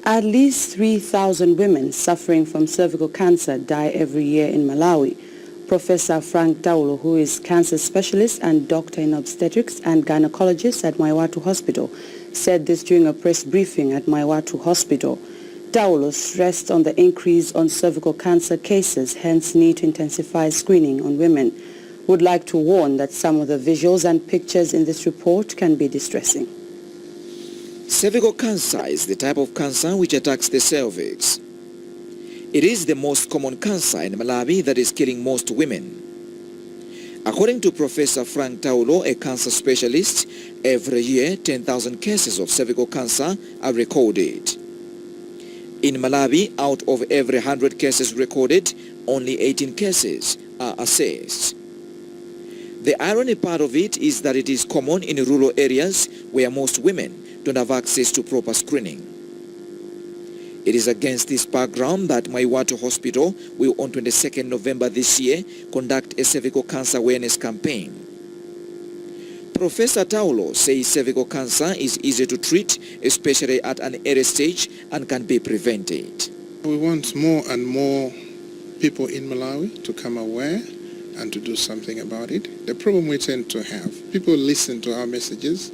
At least 3,000 women suffering from cervical cancer die every year in Malawi. Professor Frank Taulo, who is cancer specialist and doctor in obstetrics and gynecologist at Maiwatu Hospital, said this during a press briefing at Maiwatu Hospital. Taulo stressed on the increase on cervical cancer cases, hence need to intensify screening on women. Would like to warn that some of the visuals and pictures in this report can be distressing. Cervical cancer is the type of cancer which attacks the cervix. It is the most common cancer in Malawi that is killing most women. According to Professor Frank Taulo, a cancer specialist, every year 10,000 cases of cervical cancer are recorded. In Malawi, out of every 100 cases recorded, only 18 cases are assessed. The irony part of it is that it is common in rural areas where most women don't have access to proper screening. It is against this background that Maiwatu Hospital will on 22nd November this year conduct a cervical cancer awareness campaign. Professor Taulo says cervical cancer is easy to treat, especially at an early stage, and can be prevented. We want more and more people in Malawi to come aware and to do something about it. The problem we tend to have, people listen to our messages,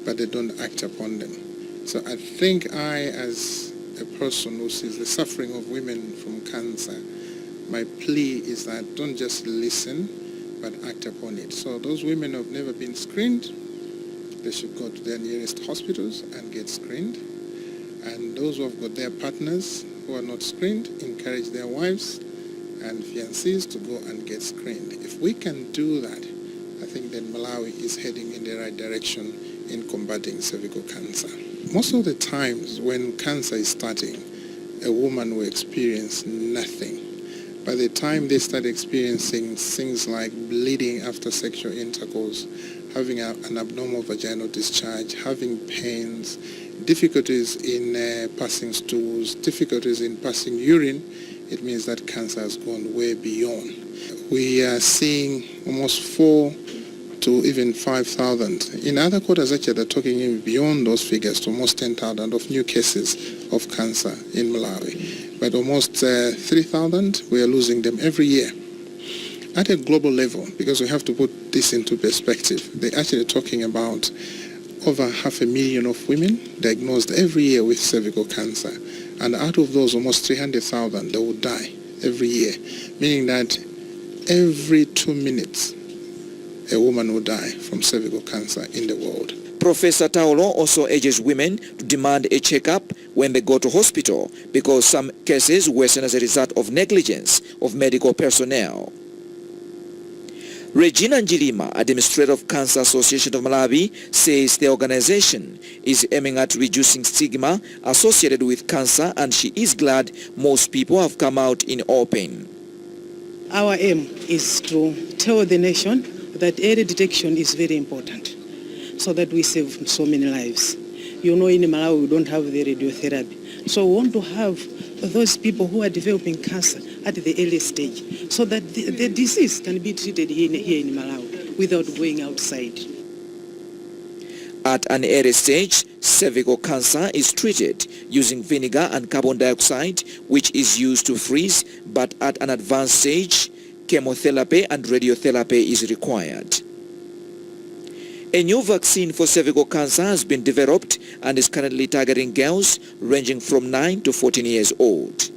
but they don't act upon them. So I think as a person who sees the suffering of women from cancer, my plea is that don't just listen, but act upon it. So those women who have never been screened, they should go to their nearest hospitals and get screened. And those who have got their partners who are not screened, encourage their wives and fiancés to go and get screened. If we can do that, I think then Malawi is heading in the right direction in combating cervical cancer. Most of the times when cancer is starting, a woman will experience nothing. By the time they start experiencing things like bleeding after sexual intercourse, having an abnormal vaginal discharge, having pains, difficulties in passing stools, difficulties in passing urine, it means that cancer has gone way beyond. We are seeing almost 4,000 to even 5,000. In other quarters, actually, they're talking even beyond those figures to almost 10,000 of new cases of cancer in Malawi. But almost 3,000, we are losing them every year. At a global level, because we have to put this into perspective, they're actually talking about over 500,000 of women diagnosed every year with cervical cancer. And out of those, almost 300,000, they will die every year, meaning that every 2 minutes, a woman will die from cervical cancer in the world. Professor Taulo also urges women to demand a checkup when they go to hospital because some cases worsen as a result of negligence of medical personnel. Regina Njilima, Administrator of Cancer Association of Malawi, says the organization is aiming at reducing stigma associated with cancer, and she is glad most people have come out in open. Our aim is to tell the nation that early detection is very important so that we save so many lives. You know, in Malawi we don't have the radiotherapy. So we want to have those people who are developing cancer at the early stage so that the disease can be treated here in Malawi without going outside. At an early stage, cervical cancer is treated using vinegar and carbon dioxide, which is used to freeze, but at an advanced stage, chemotherapy and radiotherapy is required. A new vaccine for cervical cancer has been developed and is currently targeting girls ranging from 9 to 14 years old.